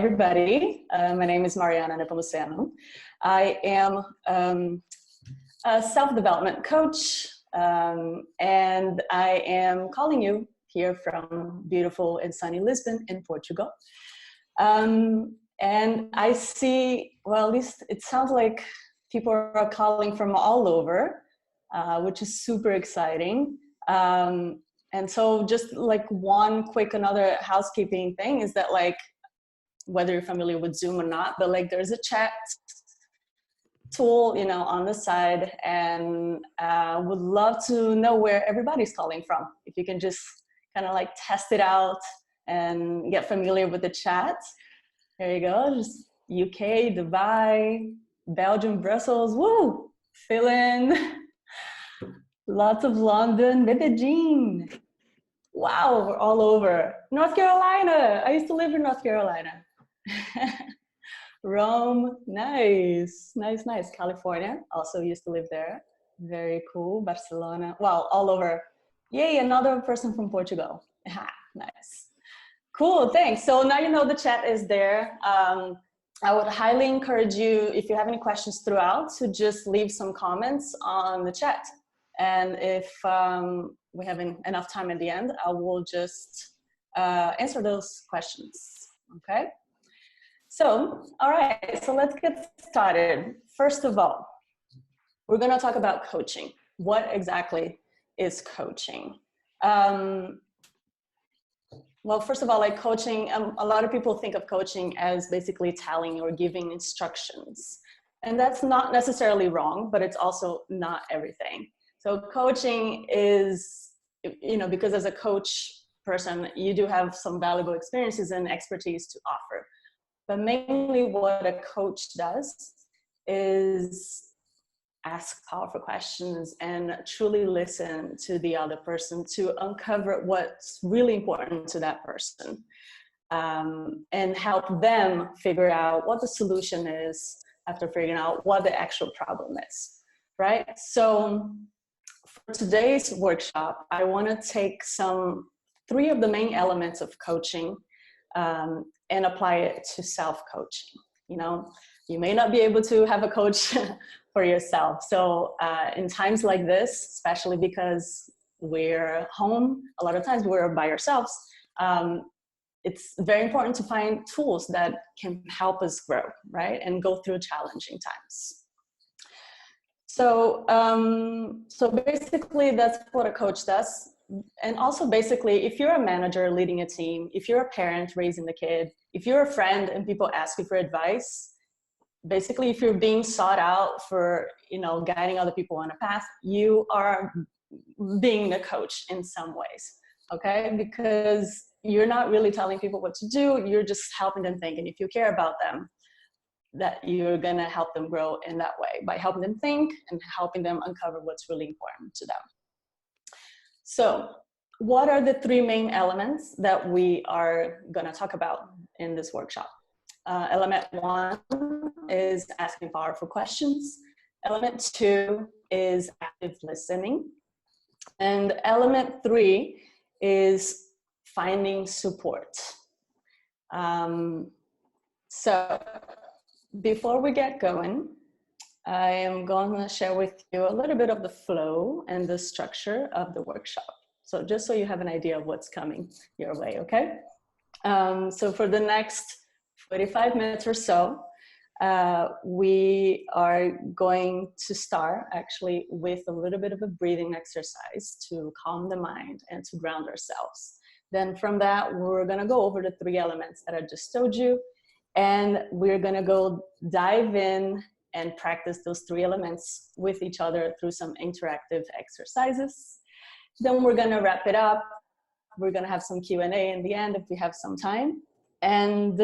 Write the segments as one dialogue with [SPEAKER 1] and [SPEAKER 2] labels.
[SPEAKER 1] everybody. My name is Mariana Nepomuceno. I am a self-development coach, and I am calling you here from beautiful and sunny Lisbon in Portugal. And I see, well, at least it sounds like people are calling from all over, which is super exciting. And so just like one quick another housekeeping thing is that, like, whether you're familiar with Zoom or not, but like there's a chat tool, you know, on the side, and would love to know where everybody's calling from. If you can just kind of like test it out and get familiar with the chat. There you go, just UK, Dubai, Belgium, Brussels, woo, fill in. Lots of London, Medellin. Wow, we're all over. North Carolina, I used to live in North Carolina. Rome, nice, nice, nice. California, also used to live there. Very cool. Barcelona, wow, all over. Yay, another person from Portugal. Nice. Cool, thanks. So now you know the chat is there. I would highly encourage you, if you have any questions throughout, to just leave some comments on the chat. And if we have enough time at the end, I will just answer those questions, okay? So, all right, so let's get started. First of all, we're gonna talk about coaching. What exactly is coaching? Well, first of all, like coaching, a lot of people think of coaching as basically telling or giving instructions. And that's not necessarily wrong, but it's also not everything. So coaching is, you know, because as a coach person, you do have some valuable experiences and expertise to offer. But mainly what a coach does is ask powerful questions and truly listen to the other person to uncover what's really important to that person, and help them figure out what the solution is after figuring out what the actual problem is, right? So for today's workshop, I want to take three of the main elements of coaching and apply it to self-coaching. You know, you may not be able to have a coach for yourself. So in times like this, especially because we're home, a lot of times we're by ourselves, it's very important to find tools that can help us grow, right? And go through challenging times. So, so basically that's what a coach does. And also basically, if you're a manager leading a team, if you're a parent raising the kid, if you're a friend and people ask you for advice, basically if you're being sought out for, you know, guiding other people on a path, you are being the coach in some ways, okay? Because you're not really telling people what to do, you're just helping them think. And if you care about them, that you're gonna help them grow in that way by helping them think and helping them uncover what's really important to them. So what are the three main elements that we are gonna talk about in this workshop? Element one is asking powerful questions. Element two is active listening. And element three is finding support. So before we get going, I am going to share with you a little bit of the flow and the structure of the workshop. So just so you have an idea of what's coming your way, okay? So for the next 45 minutes or so, we are going to start actually with a little bit of a breathing exercise to calm the mind and to ground ourselves. Then from that, we're going to go over the three elements that I just told you, and we're going to go dive in and practice those three elements with each other through some interactive exercises. Then we're going to wrap it up. We're going to have some Q&A in the end if we have some time. And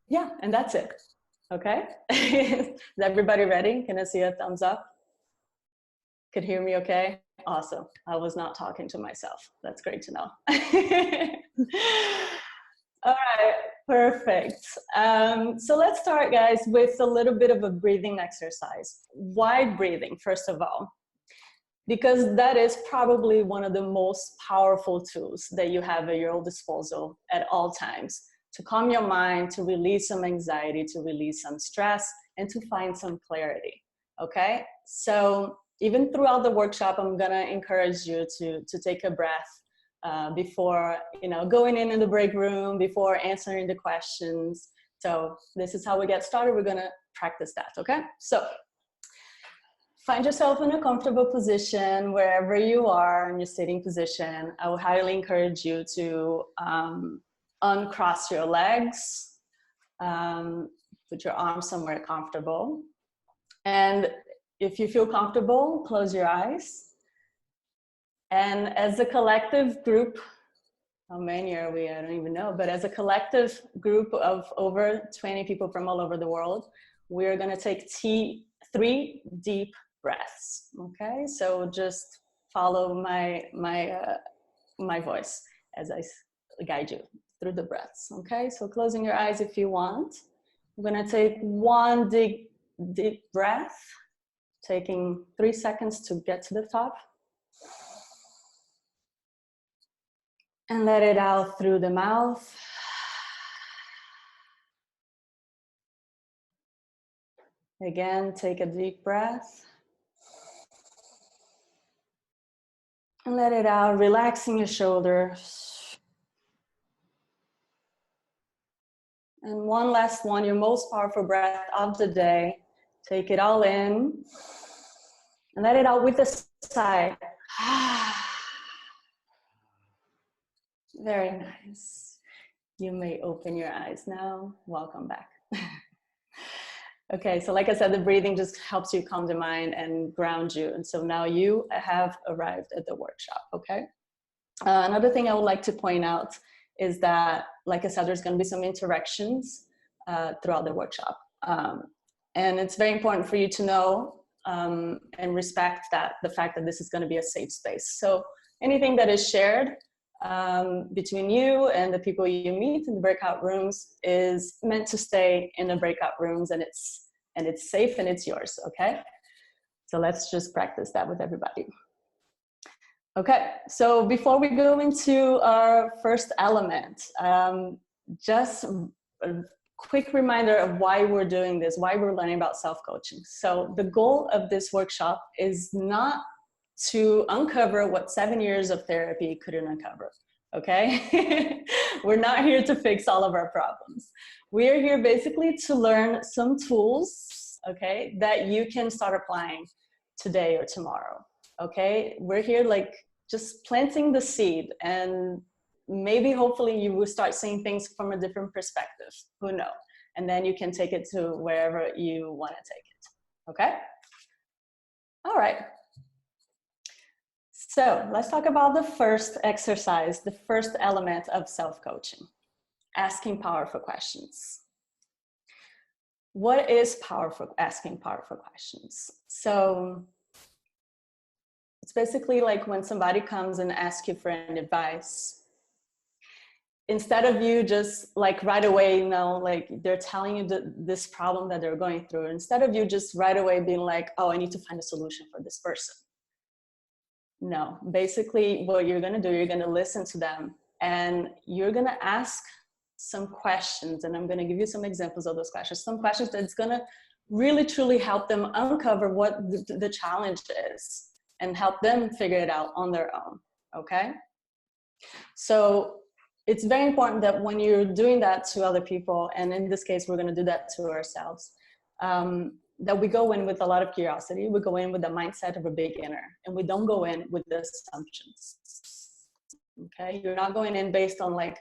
[SPEAKER 1] yeah, and that's it. Okay? Is everybody ready? Can I see a thumbs up? Could hear me okay? Awesome. I was not talking to myself. That's great to know. All right, perfect. So let's start, guys, with a little bit of a breathing exercise. Why breathing, first of all? Because that is probably one of the most powerful tools that you have at your disposal at all times to calm your mind, to release some anxiety, to release some stress, and to find some clarity, okay? So even throughout the workshop, I'm gonna encourage you to take a breath before, you know, going in the break room, before answering the questions. So this is how we get started. We're gonna practice that, okay? So find yourself in a comfortable position wherever you are in your sitting position. I would highly encourage you to uncross your legs, put your arms somewhere comfortable. And if you feel comfortable, close your eyes. And as a collective group, how many are we? I don't even know. But as a collective group of over 20 people from all over the world, we're going to take 3 deep breaths. Okay, so just follow my voice as I guide you through the breaths. Okay, so closing your eyes if you want. We're going to take 1 deep breath, taking 3 seconds to get to the top. And let it out through the mouth. Again, take a deep breath. And let it out, relaxing your shoulders. And one last one, your most powerful breath of the day. Take it all in. And let it out with a sigh. Very nice. You may open your eyes now. Welcome back. Okay, so like I said, the breathing just helps you calm the mind and ground you. And so now you have arrived at the workshop, okay? Another thing I would like to point out is that, like I said, there's going to be some interactions throughout the workshop. And it's very important for you to know and respect that the fact that this is going to be a safe space. So anything that is shared between you and the people you meet in the breakout rooms is meant to stay in the breakout rooms, and it's safe and it's yours, okay? So let's just practice that with everybody. Okay, so before we go into our first element, just a quick reminder of why we're doing this, why we're learning about self-coaching. So the goal of this workshop is not to uncover what 7 years of therapy couldn't uncover, okay? We're not here to fix all of our problems. We're here basically to learn some tools, okay, that you can start applying today or tomorrow, okay? We're here like just planting the seed, and maybe hopefully you will start seeing things from a different perspective, who knows? And then you can take it to wherever you want to take it, okay? All right. So let's talk about the first exercise, the first element of self-coaching, asking powerful questions. What is asking powerful questions? So it's basically like when somebody comes and asks you for an advice, instead of you just like right away, you know, like they're telling you this problem that they're going through, instead of you just right away being like, oh, I need to find a solution for this person. No, basically what you're going to do, you're going to listen to them and you're going to ask some questions, and I'm going to give you some examples of those questions, some questions that's going to really truly help them uncover what the challenge is and help them figure it out on their own, okay? So it's very important that when you're doing that to other people, and in this case, we're going to do that to ourselves, that we go in with a lot of curiosity. We go in with the mindset of a beginner, and we don't go in with the assumptions. Okay, you're not going in based on like,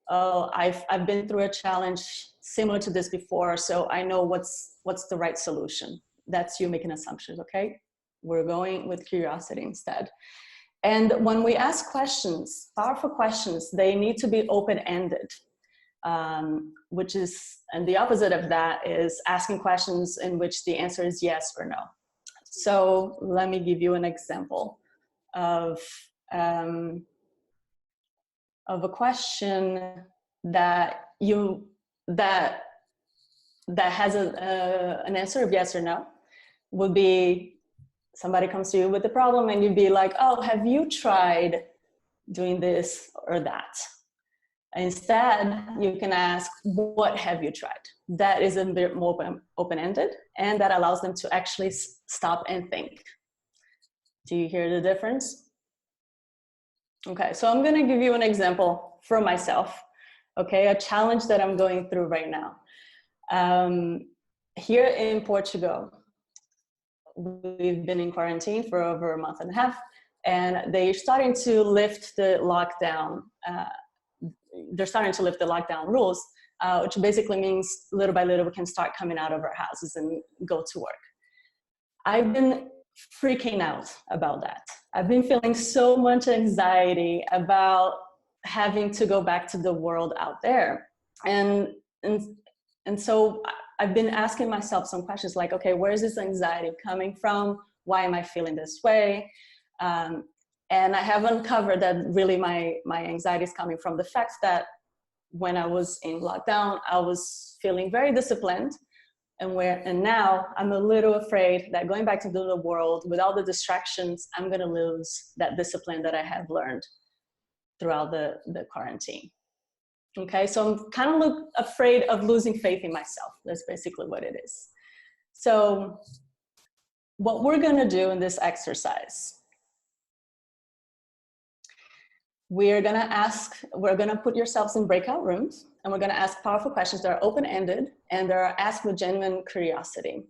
[SPEAKER 1] oh, I've been through a challenge similar to this before, so I know what's the right solution. That's you making assumptions. Okay, we're going with curiosity instead. And when we ask questions, powerful questions, they need to be open-ended. Which is, and the opposite of that is asking questions in which the answer is yes or no. So let me give you an example of a question that has an answer of yes or no. Would be, somebody comes to you with a problem and you'd be like, oh, have you tried doing this or that? Instead, you can ask, what have you tried? That is a bit more open-ended, and that allows them to actually stop and think. Do you hear the difference? Okay, so I'm gonna give you an example from myself, okay? A challenge that I'm going through right now. Here in Portugal, we've been in quarantine for over a month and a half, and they're starting to lift the lockdown. They're starting to lift the lockdown rules, which basically means little by little we can start coming out of our houses and go to work. I've been freaking out about that. I've been feeling so much anxiety about having to go back to the world out there. And so I've been asking myself some questions like, okay, where is this anxiety coming from? Why am I feeling this way? And I have uncovered that really my anxiety is coming from the fact that when I was in lockdown, I was feeling very disciplined. And now I'm a little afraid that going back to the world with all the distractions, I'm gonna lose that discipline that I have learned throughout the quarantine. Okay, so I'm kind of afraid of losing faith in myself. That's basically what it is. So what we're gonna do in this exercise, we're gonna put yourselves in breakout rooms, and we're gonna ask powerful questions that are open-ended and that are asked with genuine curiosity.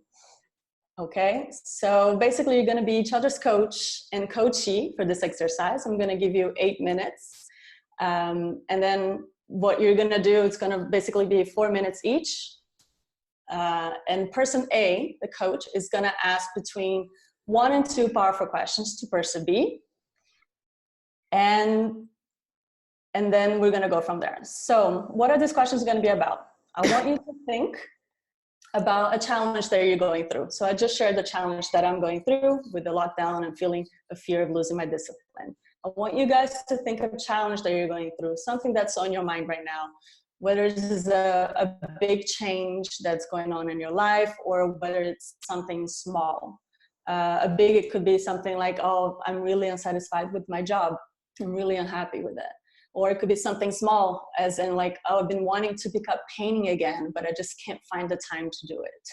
[SPEAKER 1] Okay, so basically you're gonna be each other's coach and coachee for this exercise. I'm gonna give you 8 minutes. And then what you're gonna do, it's gonna basically be 4 minutes each. And person A, the coach, is gonna ask between 1 and 2 powerful questions to person B. And then we're gonna go from there. So what are these questions gonna be about? I want you to think about a challenge that you're going through. So I just shared the challenge that I'm going through with the lockdown and feeling a fear of losing my discipline. I want you guys to think of a challenge that you're going through, something that's on your mind right now, whether this is a big change that's going on in your life or whether it's something small. It could be something like, oh, I'm really unsatisfied with my job. I'm really unhappy with it. Or it could be something small, as in like, oh, I've been wanting to pick up painting again, but I just can't find the time to do it.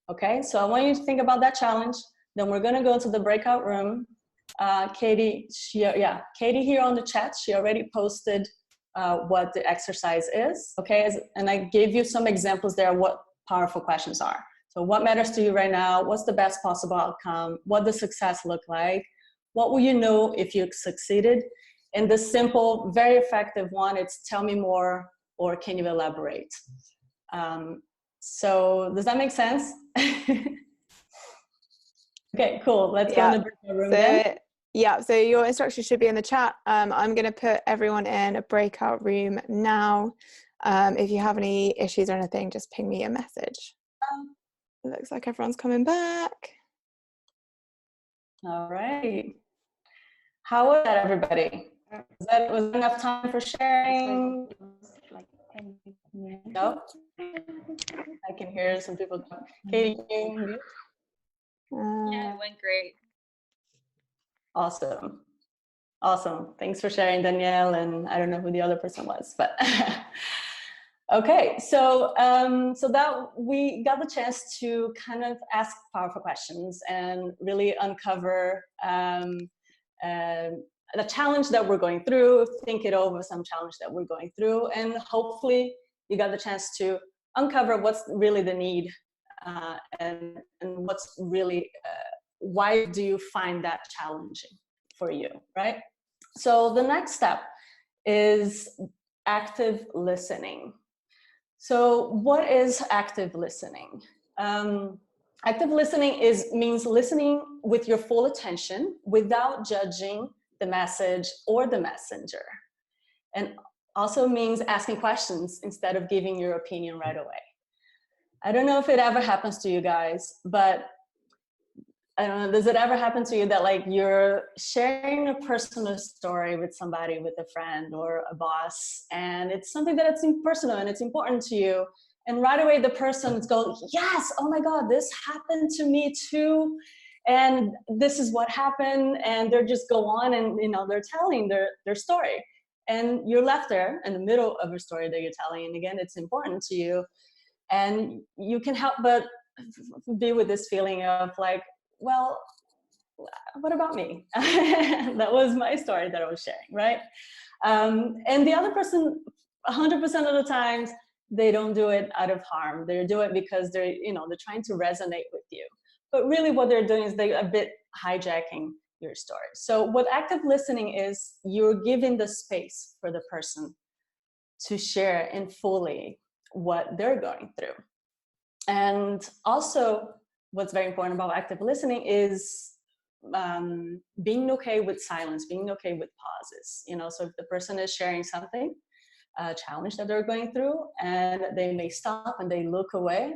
[SPEAKER 1] Okay, so I want you to think about that challenge. Then we're gonna go to the breakout room. Katie here on the chat, she already posted what the exercise is, okay? And I gave you some examples there of what powerful questions are. So what matters to you right now? What's the best possible outcome? What does success look like? What will you know if you succeeded? And the simple, very effective one, it's tell me more, or can you elaborate? So does that make sense? Okay, cool. Let's go in the breakout room then.
[SPEAKER 2] Yeah, so your instructions should be in the chat. I'm going to put everyone in a breakout room now. If you have any issues or anything, just ping me a message. It looks like everyone's coming back.
[SPEAKER 1] All right. How was that, everybody? Was enough time for sharing? No? I can hear some people. Katie, you?
[SPEAKER 3] Yeah, it went great.
[SPEAKER 1] Awesome. Awesome. Thanks for sharing, Danielle. And I don't know who the other person was, but okay. So that we got the chance to kind of ask powerful questions and really uncover the challenge that we're going through, think it over, some challenge that we're going through, and hopefully you got the chance to uncover what's really the need and what's really, why do you find that challenging for you, right? So the next step is active listening. So what is active listening? Active listening means listening with your full attention without judging the message or the messenger. And also means asking questions instead of giving your opinion right away. I don't know if it ever happens to you guys, but I don't know, does it ever happen to you that like you're sharing a personal story with somebody, with a friend or a boss, and it's something that it's personal and it's important to you, and right away the person's going, yes, oh my God, this happened to me too, and this is what happened, and they're just go on and they're telling their story. and you're left there in the middle of a story that you're telling, and again, it's important to you, and you can help but be with this feeling of like, well, what about me? That was my story that I was sharing, right? And the other person, 100% of the times, they don't do it out of harm. They do it because they're trying to resonate with you. But really what they're doing is they're a bit hijacking your story. So what active listening is, you're giving the space for the person to share in fully what they're going through. And also what's very important about active listening is being okay with silence, being okay with pauses. So if the person is sharing something, a challenge that they're going through, and they may stop and they look away,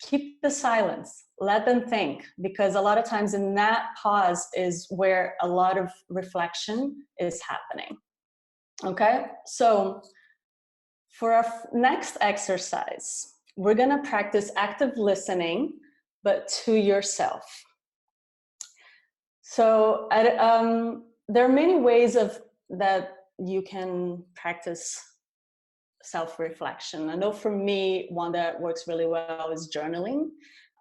[SPEAKER 1] keep the silence, let them think, because a lot of times in that pause is where a lot of reflection is happening. Okay, so for our next exercise, we're going to practice active listening, but to yourself. So there are many ways that you can practice self-reflection. I know for me, one that works really well is journaling.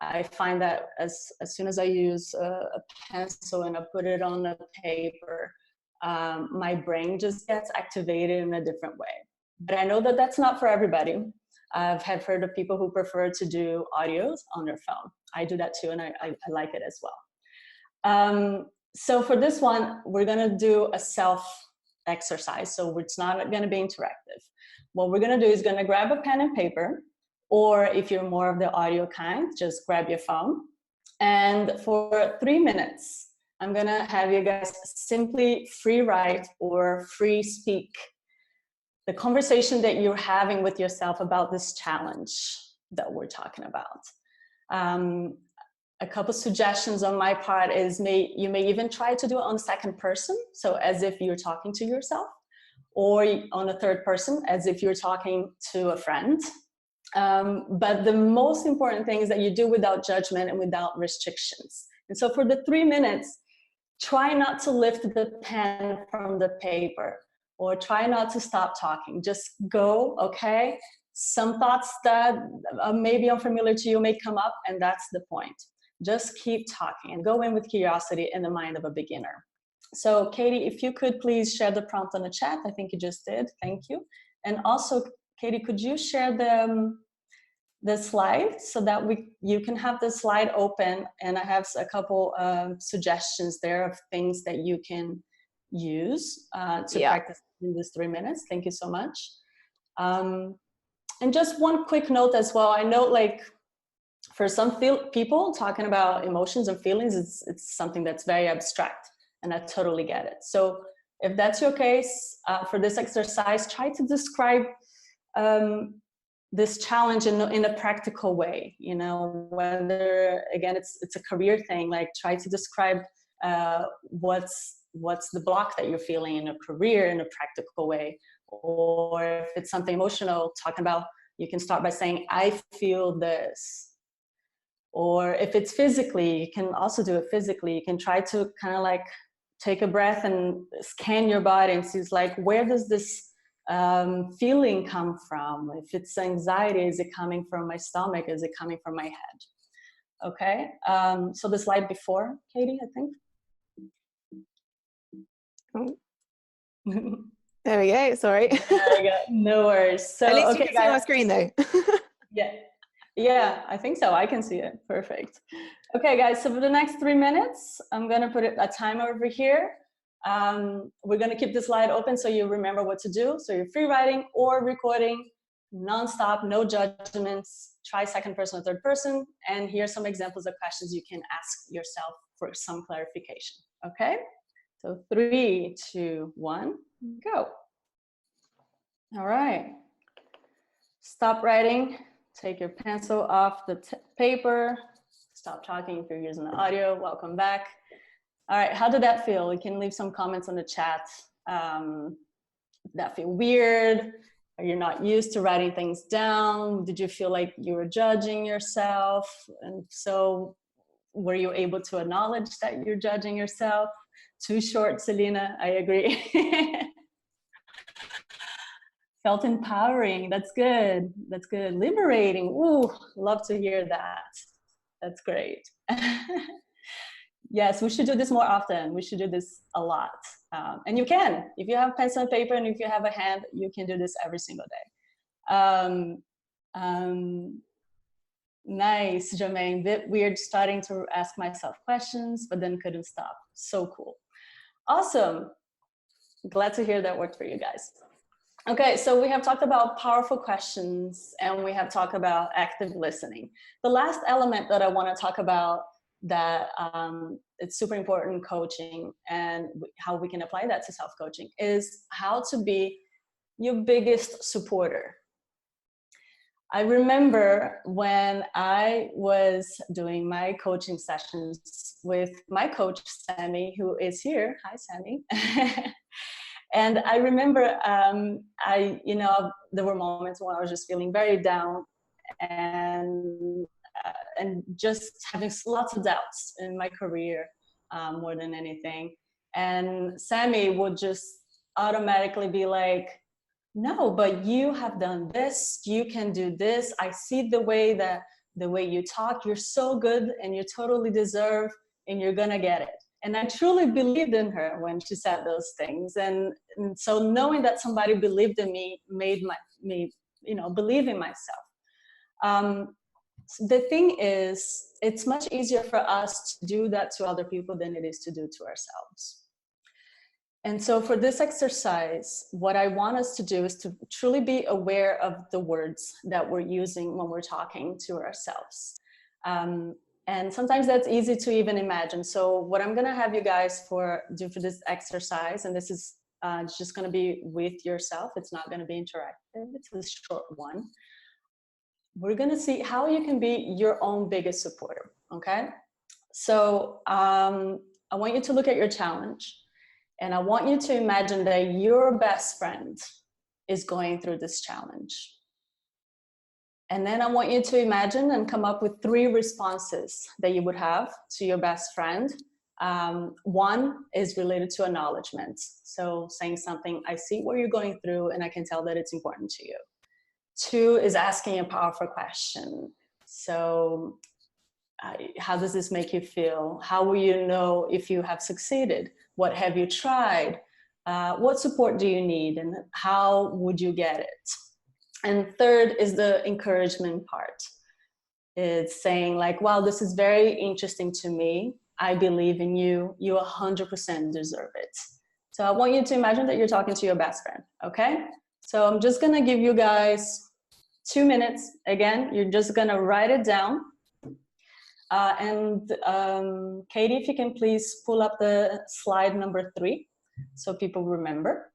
[SPEAKER 1] I find that as soon as I use a pencil and I put it on a paper, my brain just gets activated in a different way. But I know that that's not for everybody. I've heard of people who prefer to do audios on their phone. I do that too, and I like it as well. So for this one, we're gonna do a self exercise. So it's not gonna be interactive. What we're gonna do is gonna grab a pen and paper, or if you're more of the audio kind, just grab your phone. And for 3 minutes, I'm gonna have you guys simply free write or free speak the conversation that you're having with yourself about this challenge that we're talking about. A couple suggestions on my part is you may even try to do it on second person, so as if you're talking to yourself, or on a third person, as if you're talking to a friend. But the most important thing is that you do without judgment and without restrictions. And so for the 3 minutes, try not to lift the pen from the paper, or try not to stop talking. Just go, okay? Some thoughts that may be unfamiliar to you may come up, and that's the point. Just keep talking and go in with curiosity in the mind of a beginner. So Katie, if you could please share the prompt on the chat. I think you just did, thank you. And also, Katie, could you share the slide so that you can have the slide open, and I have a couple suggestions there of things that you can use to practice in this 3 minutes. Thank you so much. And just one quick note as well. I know, like, for some people, talking about emotions and feelings, it's something that's very abstract, and I totally get it. So if that's your case, for this exercise, try to describe this challenge in a practical way. Whether, again, it's a career thing, like try to describe what's the block that you're feeling in a career in a practical way. Or if it's something emotional, talking about, you can start by saying, I feel this. Or if it's physically, you can also do it physically. You can try to kind of like take a breath and scan your body and see, like, where does this feeling come from? If it's anxiety, is it coming from my stomach? Is it coming from my head? Okay, so the slide before, Katie, I think.
[SPEAKER 2] Oh. There we go, sorry.
[SPEAKER 1] There we go, no worries. So,
[SPEAKER 2] at least
[SPEAKER 1] okay,
[SPEAKER 2] you can see my screen though.
[SPEAKER 1] Yeah, I think so. I can see it. Perfect. Okay, guys, so for the next 3 minutes, I'm going to put a timer over here. We're going to keep the slide open so you remember what to do. So you're free writing or recording, nonstop, no judgments. Try second person or third person. And here's some examples of questions you can ask yourself for some clarification. Okay? So 3, 2, 1, go. All right. Stop writing. Take your pencil off the paper. Stop talking if you're using the audio. Welcome back. All right, how did that feel? You can leave some comments on the chat. Did that feel weird? Are you not used to writing things down? Did you feel like you were judging yourself? And so were you able to acknowledge that you're judging yourself? Too short, Selena, I agree. Felt empowering. That's good. That's good. Liberating. Ooh, love to hear that. That's great. Yes, we should do this more often. We should do this a lot. And you can. If you have pencil and paper and if you have a hand, you can do this every single day. Nice, Jermaine. Bit weird starting to ask myself questions, but then couldn't stop. So cool. Awesome. Glad to hear that worked for you guys. Okay, so we have talked about powerful questions and we have talked about active listening. The last element that I want to talk about that it's super important in coaching and how we can apply that to self-coaching is how to be your biggest supporter. I remember when I was doing my coaching sessions with my coach, Sammy, who is here. Hi, Sammy. And I remember, there were moments when I was just feeling very down and just having lots of doubts in my career more than anything. And Sammy would just automatically be like, no, but you have done this, you can do this. I see the way you talk, you're so good and you totally deserve and you're gonna get it. And I truly believed in her when she said those things. And so knowing that somebody believed in me made me believe in myself. The thing is, it's much easier for us to do that to other people than it is to do to ourselves. And so for this exercise, what I want us to do is to truly be aware of the words that we're using when we're talking to ourselves. And sometimes that's easy to even imagine. So what I'm gonna have you guys do for this exercise, and this is just gonna be with yourself, it's not gonna be interactive, it's a short one. We're gonna see how you can be your own biggest supporter, okay? So I want you to look at your challenge. And I want you to imagine that your best friend is going through this challenge. And then I want you to imagine and come up with 3 responses that you would have to your best friend. One is related to acknowledgement. So saying something, I see what you're going through and I can tell that it's important to you. 2 is asking a powerful question. So how does this make you feel? How will you know if you have succeeded? What have you tried? What support do you need? And how would you get it? And 3rd is the encouragement part. It's saying like, wow, this is very interesting to me. I believe in you. You 100% deserve it. So I want you to imagine that you're talking to your best friend, okay? So I'm just gonna give you guys 2 minutes. Again, you're just gonna write it down. Katie, if you can please pull up the slide number 3 so people remember.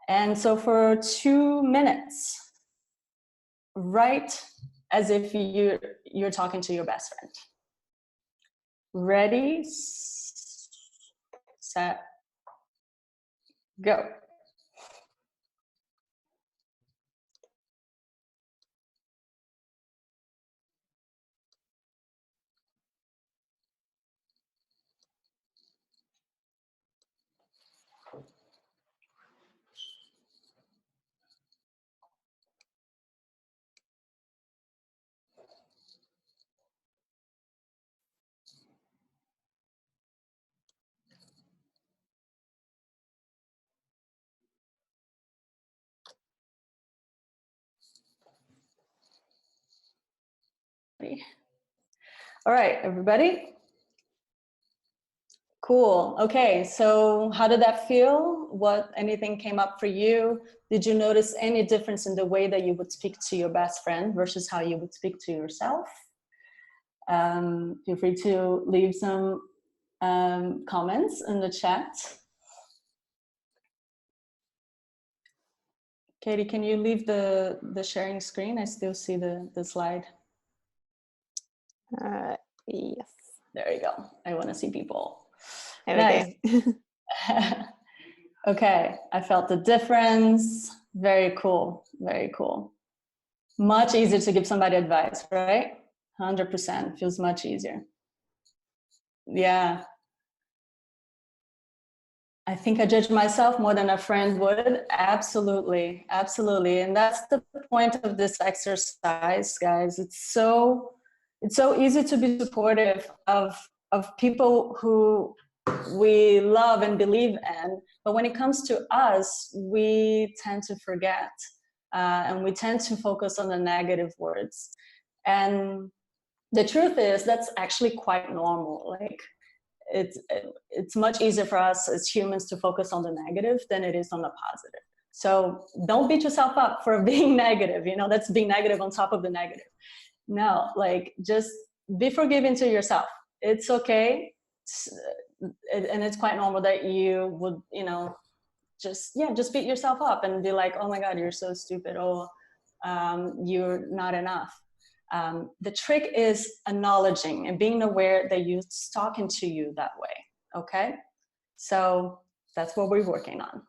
[SPEAKER 1] And so for 2 minutes, write as if you're talking to your best friend. Ready, set, go. All right, everybody. Cool. Okay, so how did that feel? Anything came up for you? Did you notice any difference in the way that you would speak to your best friend versus how you would speak to yourself? Feel free to leave some comments in the chat. Katie, can you leave the sharing screen? I still see the slide.
[SPEAKER 2] Yes.
[SPEAKER 1] There you go. I want to see people.
[SPEAKER 2] There
[SPEAKER 1] nice.
[SPEAKER 2] we go.
[SPEAKER 1] Okay, I felt the difference. Very cool. Very cool. Much easier to give somebody advice, right? 100% feels much easier. Yeah. I think I judge myself more than a friend would. Absolutely, absolutely. And that's the point of this exercise, guys. It's so easy to be supportive of people who we love and believe in, but when it comes to us, we tend to forget, and we tend to focus on the negative words. And the truth is, that's actually quite normal. Like, it's much easier for us as humans to focus on the negative than it is on the positive. So don't beat yourself up for being negative. You know, that's being negative on top of the negative. No, like, just be forgiving to yourself. It's okay. And it's quite normal that you would, you know, just beat yourself up and be like, oh my God, you're so stupid. Oh, you're not enough. The trick is acknowledging and being aware that you're talking to you that way. Okay, so that's what we're working on.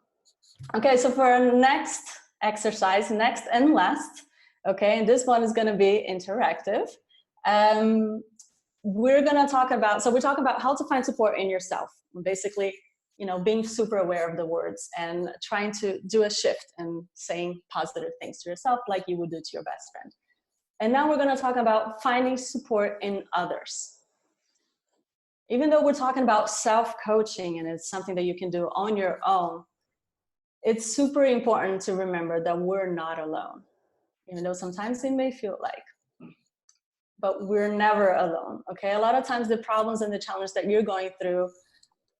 [SPEAKER 1] Okay, so for our next exercise, next and last, okay, and this one is going to be interactive. We're going to talk about, so we're talking about how to find support in yourself. Basically, you know, being super aware of the words and trying to do a shift and saying positive things to yourself like you would do to your best friend. And now we're going to talk about finding support in others. Even though we're talking about self-coaching and it's something that you can do on your own, it's super important to remember that we're not alone. Even though sometimes it may feel like, but we're never alone, okay? A lot of times the problems and the challenge that you're going through,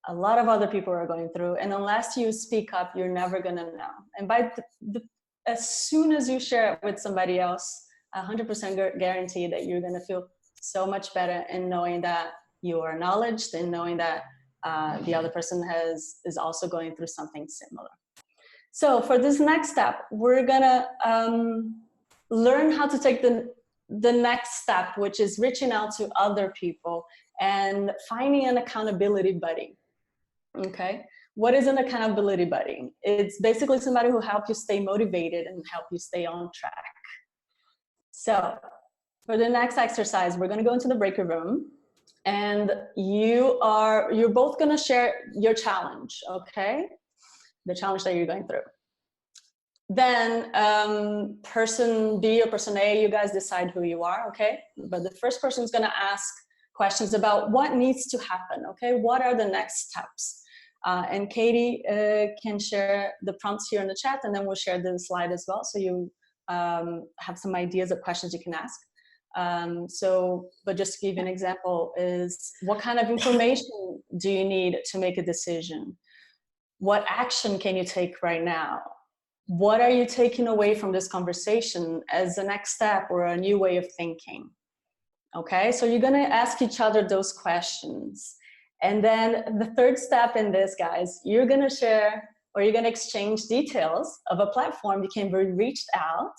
[SPEAKER 1] a lot of other people are going through, and unless you speak up, you're never gonna know. And by as soon as you share it with somebody else, 100% guarantee that you're gonna feel so much better in knowing that you are acknowledged and knowing that the other person is also going through something similar. So for this next step, we're gonna learn how to take the next step, which is reaching out to other people and finding an accountability buddy. Okay, what is an accountability buddy? It's basically somebody who helps you stay motivated and help you stay on track. So for the next exercise, we're going to go into the breaker room, and you're both going to share your challenge. Okay, the challenge that you're going through. Then person B or person A, you guys decide who you are. Okay, but the first person is going to ask questions about what needs to happen. Okay, what are the next steps? And Katie can share the prompts here in the chat, and then we'll share the slide as well, so you have some ideas of questions you can ask. But just to give you an example, is what kind of information do you need to make a decision? What action can you take right now? What are you taking away from this conversation as a next step or a new way of thinking? Okay, so you're gonna ask each other those questions. And then the third step in this, guys, you're gonna share or you're gonna exchange details of a platform you can be reached out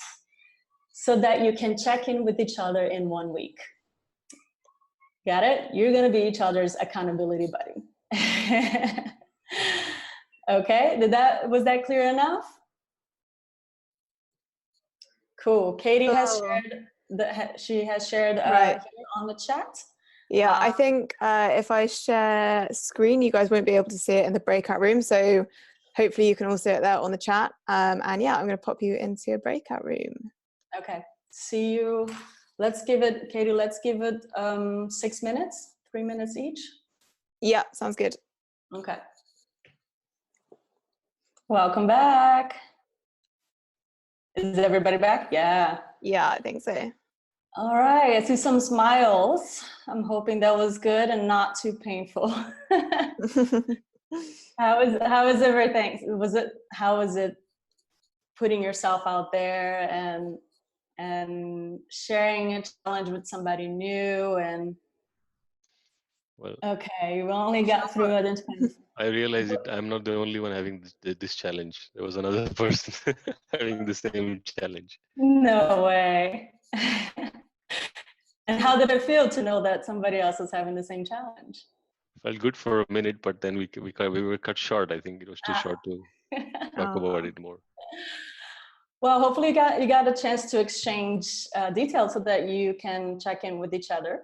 [SPEAKER 1] so that you can check in with each other in 1 week. Got it? You're gonna be each other's accountability buddy. Okay, was that clear enough? Cool. Katie has shared she has shared
[SPEAKER 2] right
[SPEAKER 1] here on the chat.
[SPEAKER 2] Yeah, I think if I share screen, you guys won't be able to see it in the breakout room. So hopefully you can all see it there on the chat. And yeah, I'm going to pop you into a breakout room.
[SPEAKER 1] Okay. See you. Let's give it, Katie, let's give it 6 minutes, 3 minutes each.
[SPEAKER 2] Yeah, sounds good.
[SPEAKER 1] Okay. Welcome back. Is everybody back? Yeah.
[SPEAKER 2] Yeah, I think so.
[SPEAKER 1] All right, I see some smiles. I'm hoping that was good and not too painful. How is everything? How was it putting yourself out there and sharing a challenge with somebody new? And
[SPEAKER 4] well,
[SPEAKER 1] okay, you only got through it.
[SPEAKER 4] I realize I'm not the only one having this challenge. There was another person having the same challenge.
[SPEAKER 1] No way. And how did it feel to know that somebody else is having the same challenge?
[SPEAKER 4] Felt good for a minute, but then we were cut short. I think it was too short to talk about it more.
[SPEAKER 1] Well, hopefully you got a chance to exchange details so that you can check in with each other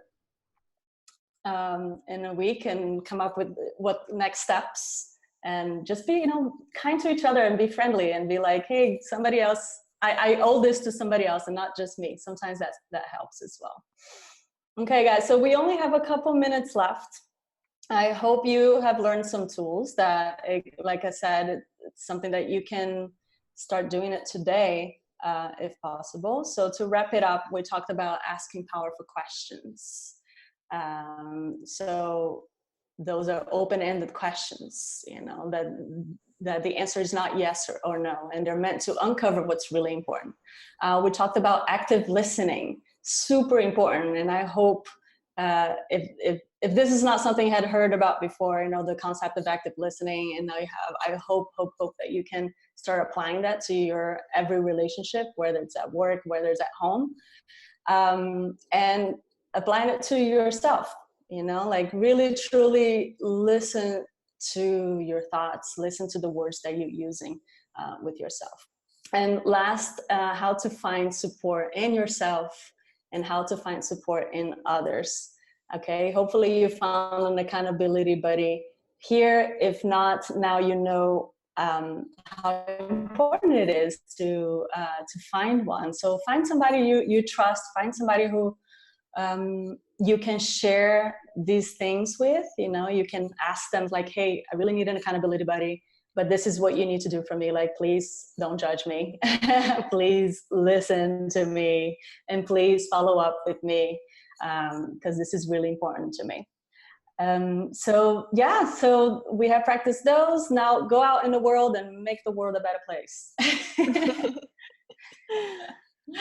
[SPEAKER 1] in a week and come up with what next steps and just be, kind to each other and be friendly and be like, hey, somebody else, I owe this to somebody else and not just me. Sometimes that helps as well. Okay, guys, so we only have a couple minutes left. I hope you have learned some tools that, like I said, it's something that you can start doing it today, if possible. So to wrap it up, we talked about asking powerful questions. So those are open-ended questions, that the answer is not yes or no, and they're meant to uncover what's really important. We talked about active listening, super important, and I hope if this is not something you had heard about before, the concept of active listening, and now you have, I hope that you can start applying that to your every relationship, whether it's at work, whether it's at home, and applying it to yourself, like really truly listen to your thoughts, listen to the words that you're using with yourself. And last, how to find support in yourself and how to find support in others. Okay, hopefully you found an accountability buddy here. If not, now you know how important it is to find one. So find somebody you trust, find somebody who you can share these things with. You can ask them like, hey, I really need an accountability buddy, but this is what you need to do for me. Like, please don't judge me. Please listen to me, and please follow up with me, because this is really important to me. So we have practiced those. Now go out in the world and make the world a better place.